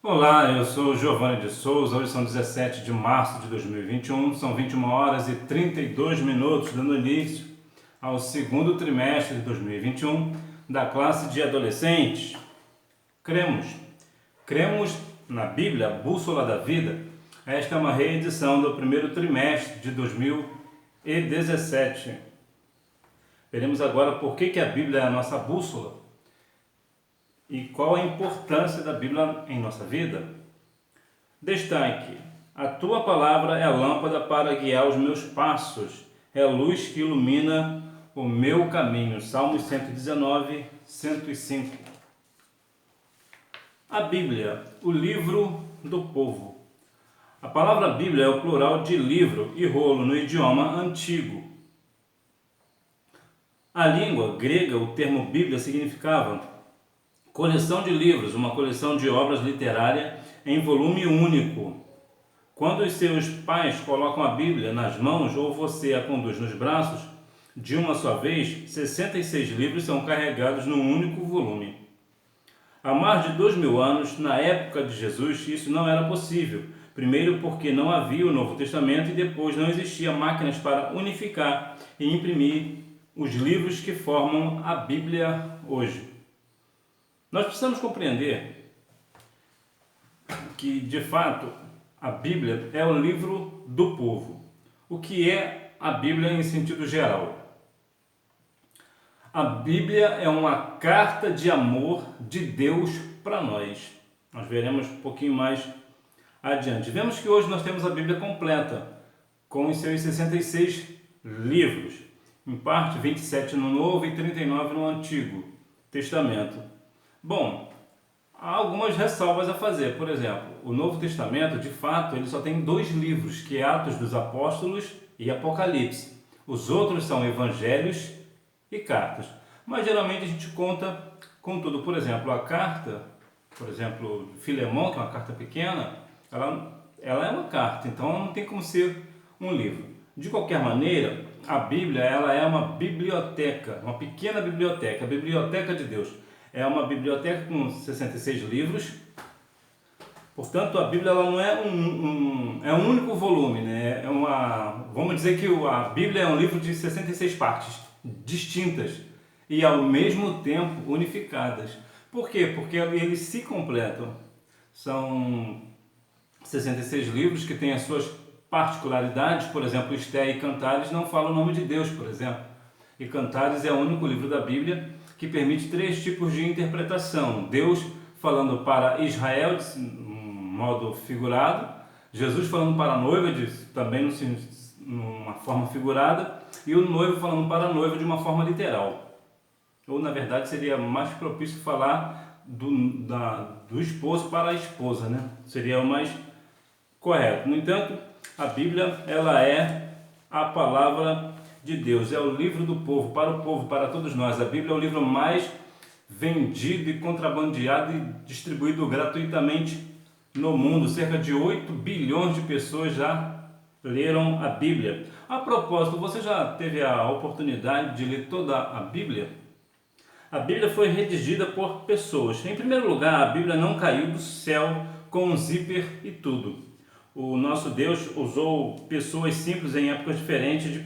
Olá, eu sou Giovanni de Souza. Hoje são 17 de março de 2021, são 21 horas e 32 minutos, dando início ao segundo trimestre de 2021 da classe de adolescentes. Cremos na Bíblia, a Bússola da Vida. Esta é uma reedição do primeiro trimestre de 2017. Veremos agora por que a Bíblia é a nossa bússola e qual a importância da Bíblia em nossa vida. Destaque: a tua palavra é a lâmpada para guiar os meus passos, é a luz que ilumina o meu caminho. Salmos 119, 105. A Bíblia, o livro do povo. A palavra Bíblia é o plural de livro e rolo no idioma antigo. A língua grega, o termo Bíblia significava coleção de livros, uma coleção de obras literárias em volume único. Quando os seus pais colocam a Bíblia nas mãos ou você a conduz nos braços, de uma só vez, 66 livros são carregados num único volume. Há mais de 2000 anos, na época de Jesus, isso não era possível. Primeiro porque não havia o Novo Testamento e depois não existiam máquinas para unificar e imprimir os livros que formam a Bíblia hoje. Nós precisamos compreender que, de fato, a Bíblia é o livro do povo. O que é a Bíblia em sentido geral? A Bíblia é uma carta de amor de Deus para nós. Nós veremos um pouquinho mais adiante. Vemos que hoje nós temos a Bíblia completa, com os seus 66 livros, em parte 27 no Novo e 39 no Antigo Testamento. Bom, há algumas ressalvas a fazer. Por exemplo, o Novo Testamento, de fato, ele só tem 2 livros, que é Atos dos Apóstolos e Apocalipse. Os outros são Evangelhos e cartas. Mas geralmente a gente conta com tudo. Por exemplo, a carta, Filemão, que é uma carta pequena, ela é uma carta, então ela não tem como ser um livro. De qualquer maneira, a Bíblia ela é uma biblioteca, uma pequena biblioteca, a biblioteca de Deus. É uma biblioteca com 66 livros. Portanto, a Bíblia ela não é um único volume, né? Vamos dizer que a Bíblia é um livro de 66 partes distintas e ao mesmo tempo unificadas. Por quê? Porque eles se completam. São 66 livros que têm as suas particularidades. Por exemplo, Esté e Cantares não falam o nome de Deus, por exemplo. E Cantares é o único livro da Bíblia que permite 3 tipos de interpretação. Deus falando para Israel de modo figurado, Jesus falando para a noiva também numa forma figurada, e o noivo falando para a noiva de uma forma literal. Ou, na verdade, seria mais propício falar do esposo para a esposa, né? Seria o mais correto. No entanto, a Bíblia ela é a palavra de Deus, é o livro do povo, para todos nós. A Bíblia é o livro mais vendido e contrabandeado e distribuído gratuitamente no mundo. Cerca de 8 bilhões de pessoas já leram a Bíblia. A propósito, você já teve a oportunidade de ler toda a Bíblia? A Bíblia foi redigida por pessoas. Em primeiro lugar, a Bíblia não caiu do céu com um zíper e tudo. O nosso Deus usou pessoas simples em épocas diferentes de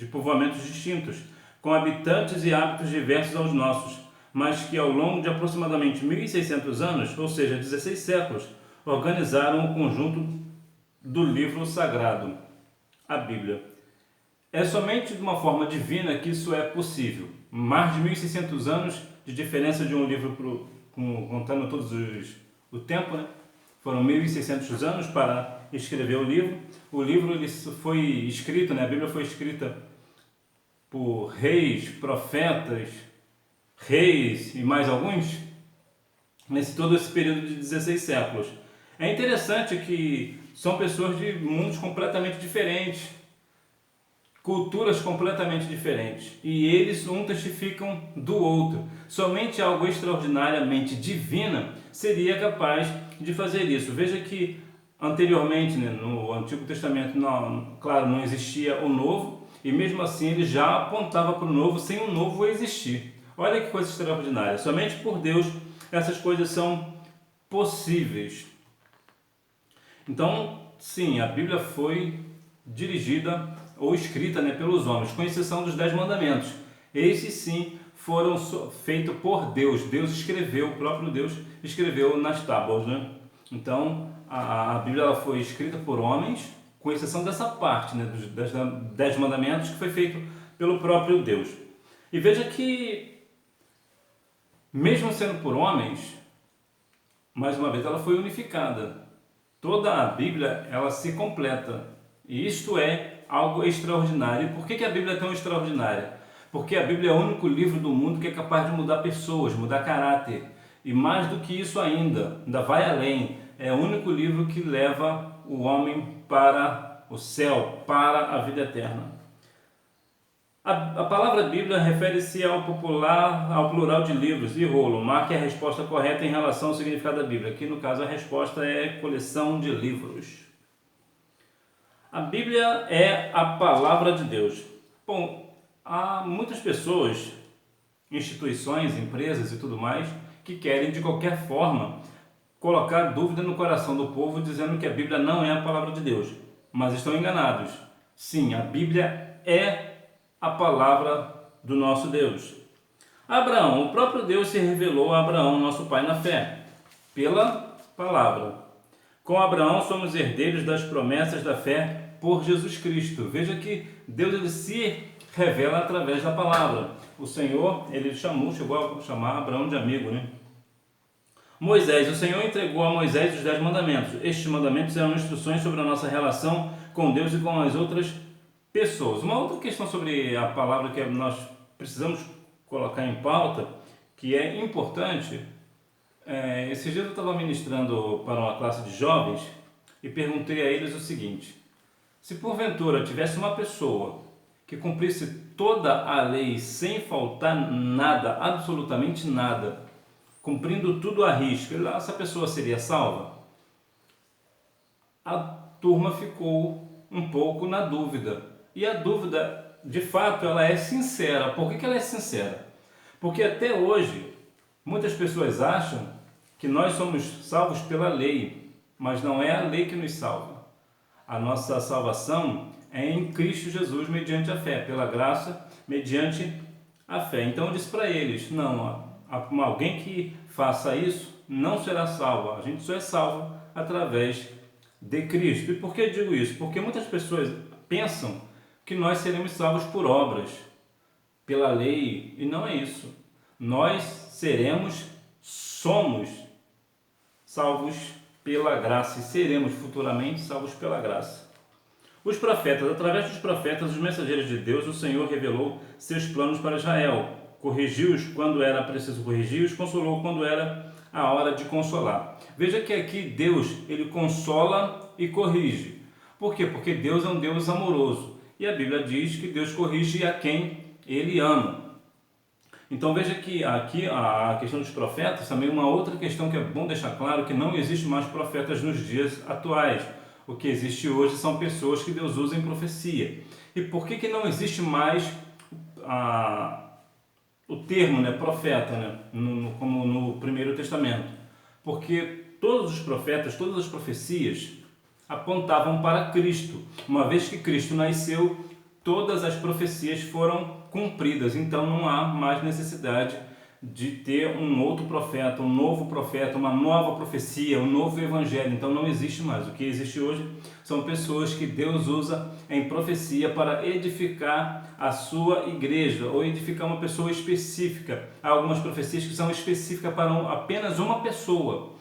povoamentos distintos, com habitantes e hábitos diversos aos nossos, mas que ao longo de aproximadamente 1.600 anos, ou seja, 16 séculos, organizaram o conjunto do livro sagrado, a Bíblia. É somente de uma forma divina que isso é possível. Mais de 1.600 anos de diferença de um livro, contando o tempo, né? Foram 1.600 anos para escrever o livro. O livro ele foi escrito, né? A Bíblia foi escrita por reis, profetas, reis e mais alguns, nesse todo esse período de 16 séculos. É interessante que são pessoas de mundos completamente diferentes, culturas completamente diferentes, e eles um testificam do outro. Somente algo extraordinariamente divino seria capaz de fazer isso. Veja que anteriormente, né, no Antigo Testamento, não existia o Novo, e mesmo assim ele já apontava para o Novo sem o Novo existir. Olha que coisa extraordinária. Somente por Deus essas coisas são possíveis. Então, sim, a Bíblia foi dirigida ou escrita, pelos homens, com exceção dos 10 mandamentos. Esses sim foram feitos por Deus. Deus escreveu, o próprio Deus escreveu nas tábuas, Então, a Bíblia ela foi escrita por homens, com exceção dessa parte, dos 10 mandamentos, que foi feito pelo próprio Deus. E veja que, mesmo sendo por homens, mais uma vez ela foi unificada. Toda a Bíblia ela se completa. E isto é algo extraordinário. E por que a Bíblia é tão extraordinária? Porque a Bíblia é o único livro do mundo que é capaz de mudar pessoas, mudar caráter. E mais do que isso ainda vai além. É o único livro que leva o homem para o céu, para a vida eterna. A palavra Bíblia refere-se ao plural de livros e rolo. Marque a resposta correta em relação ao significado da Bíblia. Aqui no caso a resposta é coleção de livros. A Bíblia é a palavra de Deus. Bom, há muitas pessoas, instituições, empresas e tudo mais, que querem de qualquer forma colocar dúvida no coração do povo dizendo que a Bíblia não é a palavra de Deus. Mas estão enganados. Sim, a Bíblia é a palavra do nosso Deus. Abraão, o próprio Deus se revelou a Abraão, nosso pai na fé, pela palavra. Com Abraão somos herdeiros das promessas da fé por Jesus Cristo. Veja que Deus ele se revela através da palavra. O Senhor, ele chegou a chamar Abraão de amigo, Moisés, o Senhor entregou a Moisés os 10 mandamentos. Estes mandamentos eram instruções sobre a nossa relação com Deus e com as outras pessoas. Uma outra questão sobre a palavra que nós precisamos colocar em pauta, que é importante, esses dias eu estava ministrando para uma classe de jovens e perguntei a eles o seguinte: se porventura tivesse uma pessoa que cumprisse toda a lei sem faltar nada, absolutamente nada, cumprindo tudo à risca, essa pessoa seria salva? A turma ficou um pouco na dúvida. E a dúvida, de fato, ela é sincera. Por que ela é sincera? Porque até hoje, muitas pessoas acham que nós somos salvos pela lei, mas não é a lei que nos salva. A nossa salvação é em Cristo Jesus, mediante a fé, pela graça, mediante a fé. Então eu disse para eles, não, alguém que faça isso não será salvo. A gente só é salvo através de Cristo. E por que eu digo isso? Porque muitas pessoas pensam que nós seremos salvos por obras, pela lei, e não é isso. Nós somos salvos pela graça e seremos futuramente salvos pela graça. Os profetas, através dos profetas, os mensageiros de Deus, o Senhor revelou seus planos para Israel, corrigiu-os quando era preciso corrigir-os, consolou quando era a hora de consolar. Veja que aqui Deus, ele consola e corrige. Por quê? Porque Deus é um Deus amoroso. E a Bíblia diz que Deus corrige a quem Ele ama. Então veja que aqui a questão dos profetas, também uma outra questão que é bom deixar claro, que não existe mais profetas nos dias atuais. O que existe hoje são pessoas que Deus usa em profecia. E por que não existe mais o termo profeta, como no Primeiro Testamento? Porque todos os profetas, todas as profecias apontavam para Cristo. Uma vez que Cristo nasceu, todas as profecias foram cumpridas. Então não há mais necessidade de ter um outro profeta, um novo profeta, uma nova profecia, um novo evangelho. Então não existe mais. O que existe hoje são pessoas que Deus usa em profecia para edificar a sua igreja ou edificar uma pessoa específica. Há algumas profecias que são específicas para apenas uma pessoa.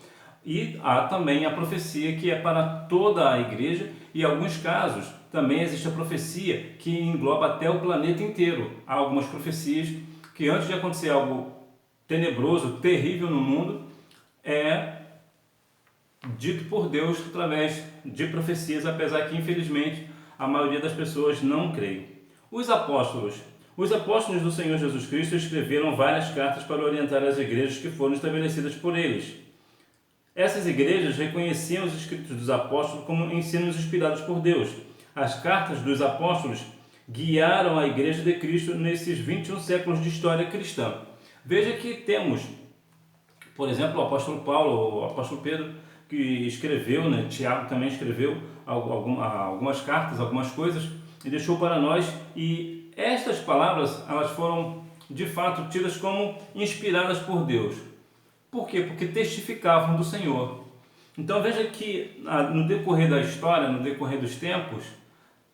E há também a profecia que é para toda a igreja, e em alguns casos também existe a profecia que engloba até o planeta inteiro. Há algumas profecias que antes de acontecer algo tenebroso, terrível no mundo, é dito por Deus através de profecias, apesar que infelizmente a maioria das pessoas não creem. Os apóstolos do Senhor Jesus Cristo escreveram várias cartas para orientar as igrejas que foram estabelecidas por eles. Essas igrejas reconheciam os escritos dos apóstolos como ensinos inspirados por Deus. As cartas dos apóstolos guiaram a igreja de Cristo nesses 21 séculos de história cristã. Veja que temos, Por exemplo, o apóstolo Paulo, o apóstolo Pedro, que escreveu, né? Tiago também escreveu algumas cartas, algumas coisas, e deixou para nós. E estas palavras, elas foram de fato tidas como inspiradas por Deus. Por quê? Porque testificavam do Senhor. Então veja que no decorrer da história, no decorrer dos tempos,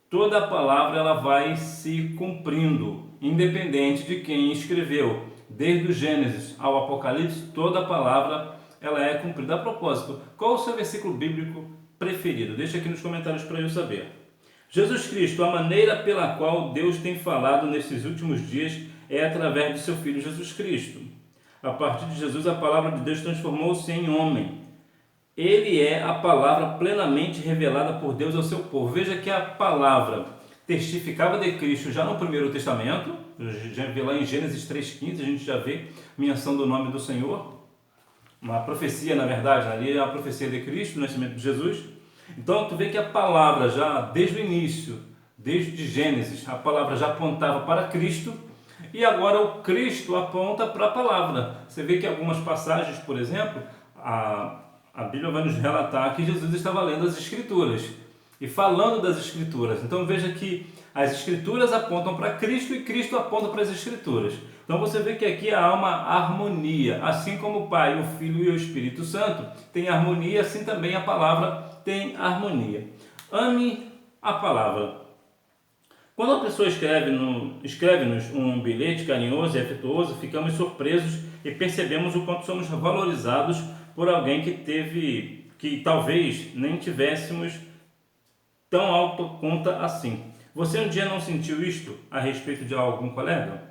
toda a palavra ela vai se cumprindo, independente de quem escreveu. Desde o Gênesis ao Apocalipse, toda a palavra ela é cumprida. A propósito, qual o seu versículo bíblico preferido? Deixa aqui nos comentários para eu saber. Jesus Cristo, a maneira pela qual Deus tem falado nesses últimos dias é através de seu Filho Jesus Cristo. A partir de Jesus, a palavra de Deus transformou-se em homem. Ele é a palavra plenamente revelada por Deus ao seu povo. Veja que a palavra testificava de Cristo já no Primeiro Testamento, já vê lá em Gênesis 3,15, a gente já vê menção do nome do Senhor, uma profecia, na verdade, ali é a profecia de Cristo, o nascimento de Jesus. Então tu vê que a palavra já desde o início, desde Gênesis, a palavra já apontava para Cristo, e agora o Cristo aponta para a palavra. Você vê que algumas passagens, por exemplo, a Bíblia vai nos relatar que Jesus estava lendo as Escrituras e falando das Escrituras. Então veja que as Escrituras apontam para Cristo e Cristo aponta para as Escrituras. Então você vê que aqui há uma harmonia. Assim como o Pai, o Filho e o Espírito Santo têm harmonia, assim também a palavra tem harmonia. Ame a palavra. Quando a pessoa escreve-nos um bilhete carinhoso e afetuoso, ficamos surpresos e percebemos o quanto somos valorizados por alguém que talvez nem tivéssemos tão alta conta assim. Você um dia não sentiu isto a respeito de algum colega?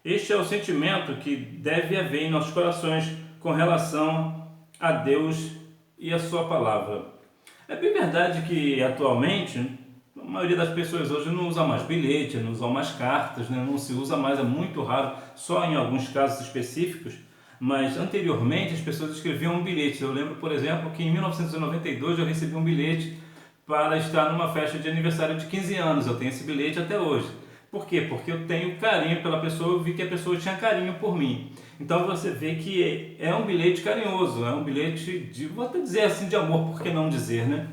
Este é o sentimento que deve haver em nossos corações com relação a Deus e a sua palavra. É bem verdade que atualmente a maioria das pessoas hoje não usa mais bilhete, não usa mais cartas, né? Não se usa mais, é muito raro, só em alguns casos específicos. Mas anteriormente as pessoas escreviam um bilhete. Eu lembro, por exemplo, que em 1992 eu recebi um bilhete para estar numa festa de aniversário de 15 anos. Eu tenho esse bilhete até hoje. Por quê? Porque eu tenho carinho pela pessoa, eu vi que a pessoa tinha carinho por mim. Então você vê que é um bilhete carinhoso, é um bilhete de, vou até dizer assim, de amor, por que não dizer, né?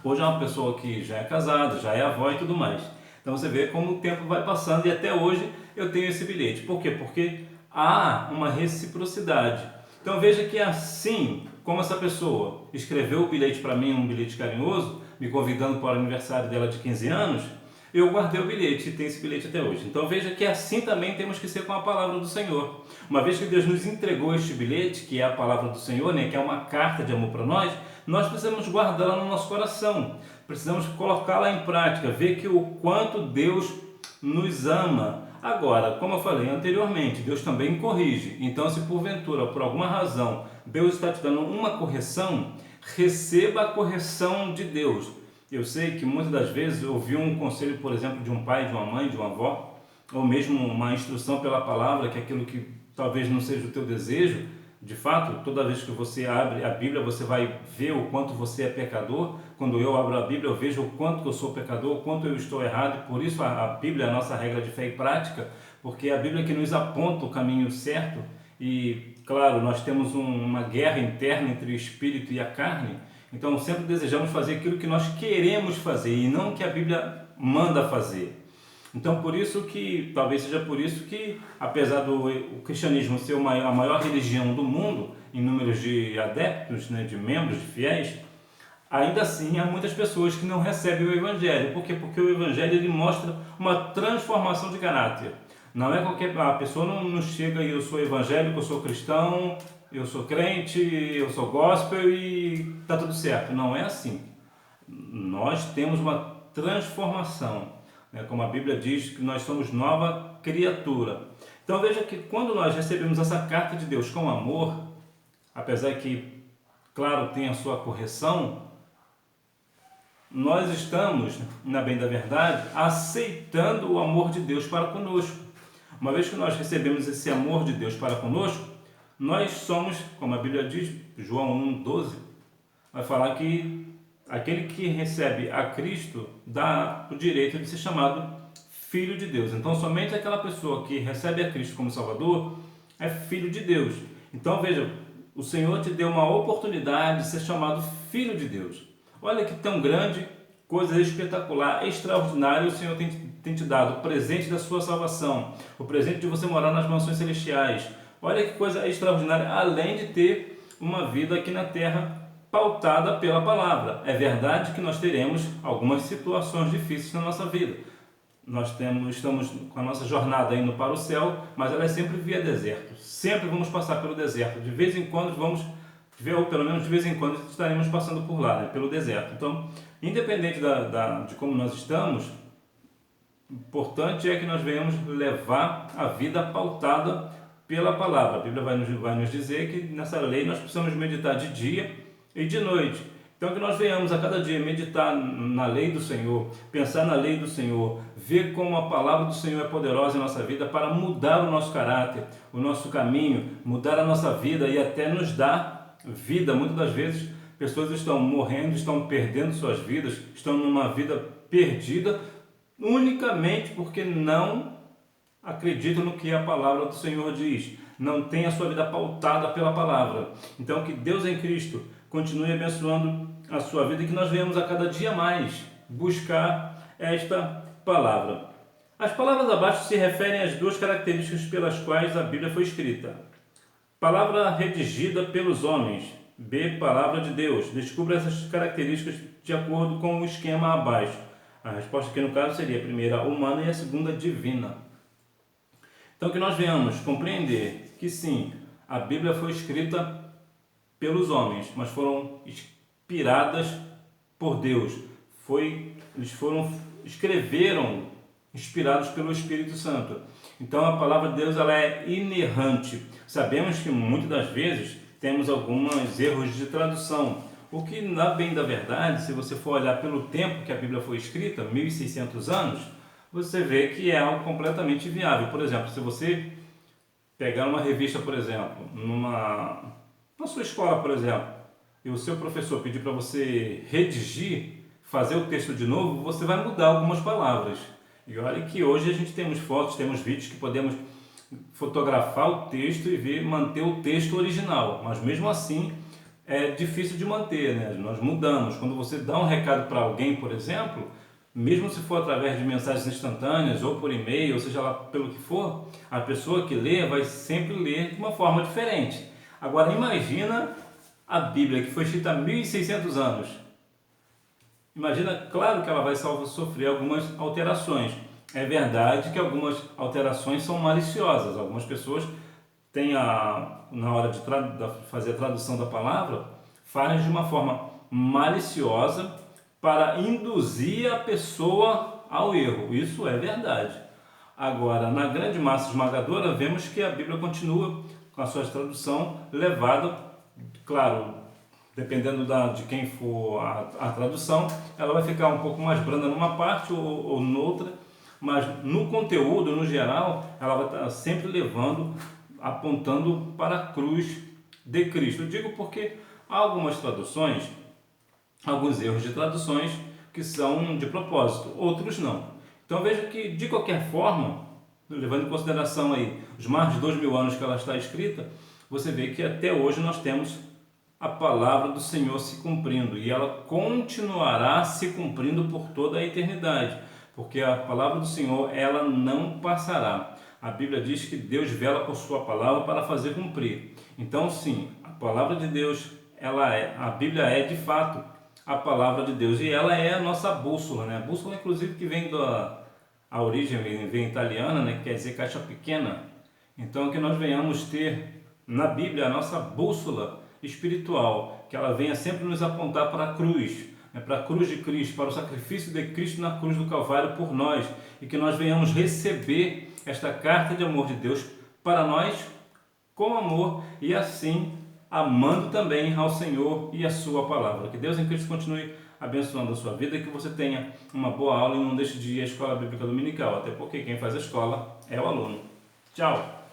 Hoje é uma pessoa que já é casada, já é avó e tudo mais. Então você vê como o tempo vai passando e até hoje eu tenho esse bilhete. Por quê? Porque há uma reciprocidade. Então veja que assim como essa pessoa escreveu o bilhete para mim, um bilhete carinhoso, me convidando para o aniversário dela de 15 anos, eu guardei o bilhete e tenho esse bilhete até hoje. Então veja que assim também temos que ser com a palavra do Senhor. Uma vez que Deus nos entregou este bilhete, que é a palavra do Senhor, né, que é uma carta de amor para nós precisamos guardá-la no nosso coração. Precisamos colocá-la em prática, ver que o quanto Deus nos ama. Agora, como eu falei anteriormente, Deus também corrige. Então, se porventura, por alguma razão, Deus está te dando uma correção, receba a correção de Deus. Eu sei que muitas das vezes eu ouvi um conselho, por exemplo, de um pai, de uma mãe, de uma avó, ou mesmo uma instrução pela palavra, que é aquilo que talvez não seja o teu desejo. De fato, toda vez que você abre a Bíblia, você vai ver o quanto você é pecador. Quando eu abro a Bíblia, eu vejo o quanto que eu sou pecador, o quanto eu estou errado. Por isso a Bíblia é a nossa regra de fé e prática, porque é a Bíblia que nos aponta o caminho certo. E, claro, nós temos uma guerra interna entre o espírito e a carne. Então, sempre desejamos fazer aquilo que nós queremos fazer e não o que a Bíblia manda fazer. Então, por isso que, talvez seja por isso que, apesar do cristianismo ser a maior religião do mundo, em números de adeptos, né, de membros, de fiéis, ainda assim há muitas pessoas que não recebem o Evangelho. Por quê? Porque o Evangelho ele mostra uma transformação de caráter. Não é qualquer... A pessoa não chega e eu sou evangélico, eu sou cristão, eu sou crente, eu sou gospel e está tudo certo. Não é assim. Nós temos uma transformação. Como a Bíblia diz que nós somos nova criatura. Então veja que quando nós recebemos essa carta de Deus com amor, apesar que, claro, tem a sua correção, nós estamos, na bem da verdade, aceitando o amor de Deus para conosco. Uma vez que nós recebemos esse amor de Deus para conosco, nós somos, como a Bíblia diz, João 1,12, vai falar que aquele que recebe a Cristo dá o direito de ser chamado Filho de Deus. Então, somente aquela pessoa que recebe a Cristo como Salvador é Filho de Deus. Então veja, o Senhor te deu uma oportunidade de ser chamado filho de Deus. Olha que tão grande, coisa espetacular, extraordinária o Senhor tem te dado, o presente da sua salvação, o presente de você morar nas mansões celestiais. Olha que coisa extraordinária, além de ter uma vida aqui na terra pautada pela palavra. É verdade que nós teremos algumas situações difíceis na nossa vida. Estamos com a nossa jornada indo para o céu, mas ela é sempre via deserto. Sempre vamos passar pelo deserto. De vez em quando ou pelo menos de vez em quando estaremos passando por lá, né, pelo deserto. Então, independente de como nós estamos, o importante é que nós venhamos levar a vida pautada pela palavra. A Bíblia vai nos dizer que nessa lei nós precisamos meditar de dia e de noite. Então que nós venhamos a cada dia meditar na lei do Senhor, pensar na lei do Senhor, ver como a palavra do Senhor é poderosa em nossa vida para mudar o nosso caráter, o nosso caminho, mudar a nossa vida e até nos dar vida. Muitas das vezes pessoas estão morrendo, estão perdendo suas vidas, estão numa vida perdida unicamente porque não acreditam no que a palavra do Senhor diz, não tem a sua vida pautada pela palavra. Então que Deus em Cristo continue abençoando a sua vida e que nós venhamos a cada dia mais buscar esta palavra. As palavras abaixo se referem às duas características pelas quais a Bíblia foi escrita. Palavra redigida pelos homens. B. Palavra de Deus. Descubra essas características de acordo com o esquema abaixo. A resposta aqui no caso seria a primeira humana e a segunda divina. Então que nós venhamos compreender que sim, a Bíblia foi escrita pelos homens, mas foram inspiradas por Deus. Escreveram inspirados pelo Espírito Santo. Então a palavra de Deus ela é inerrante. Sabemos que muitas das vezes temos alguns erros de tradução. O que, na bem da verdade, se você for olhar pelo tempo que a Bíblia foi escrita, 1600 anos, você vê que é algo completamente viável. Por exemplo, se você pegar uma revista, por exemplo, na sua escola, por exemplo, e o seu professor pedir para você redigir, fazer o texto de novo, você vai mudar algumas palavras. E olha que hoje a gente temos fotos, temos vídeos que podemos fotografar o texto e manter o texto original, mas mesmo assim é difícil de manter, né? Nós mudamos. Quando você dá um recado para alguém, por exemplo, mesmo se for através de mensagens instantâneas ou por e-mail, ou seja lá pelo que for, a pessoa que lê vai sempre ler de uma forma diferente. Agora imagina a Bíblia que foi escrita há 1600 anos. Imagina, claro que ela vai sofrer algumas alterações. É verdade que algumas alterações são maliciosas. Algumas pessoas têm na hora de fazer a tradução da palavra, fazem de uma forma maliciosa para induzir a pessoa ao erro. Isso é verdade. Agora, na grande massa esmagadora, vemos que a Bíblia continua com a sua tradução levada, claro, dependendo de quem for a tradução, ela vai ficar um pouco mais branda numa parte ou noutra, mas no conteúdo, no geral, ela vai estar sempre apontando para a cruz de Cristo. Eu digo porque há algumas traduções, alguns erros de traduções que são de propósito, outros não. Então veja que, de qualquer forma, levando em consideração aí os mais de 2000 anos que ela está escrita, você vê que até hoje nós temos a palavra do Senhor se cumprindo e ela continuará se cumprindo por toda a eternidade, porque a palavra do Senhor ela não passará. A Bíblia diz que Deus vela por sua palavra para fazer cumprir. Então sim, a palavra de Deus, a Bíblia é de fato a palavra de Deus e ela é a nossa bússola, né? A bússola inclusive que vem a origem vem italiana, né? Que quer dizer caixa pequena. Então que nós venhamos ter na Bíblia a nossa bússola espiritual, que ela venha sempre nos apontar para a cruz, né? Para a cruz de Cristo, para o sacrifício de Cristo na cruz do Calvário por nós, e que nós venhamos receber esta carta de amor de Deus para nós com amor e assim amando também ao Senhor e a sua palavra. Que Deus em Cristo continue abençoando a sua vida e que você tenha uma boa aula e não deixe de ir à Escola Bíblica Dominical, até porque quem faz a escola é o aluno. Tchau!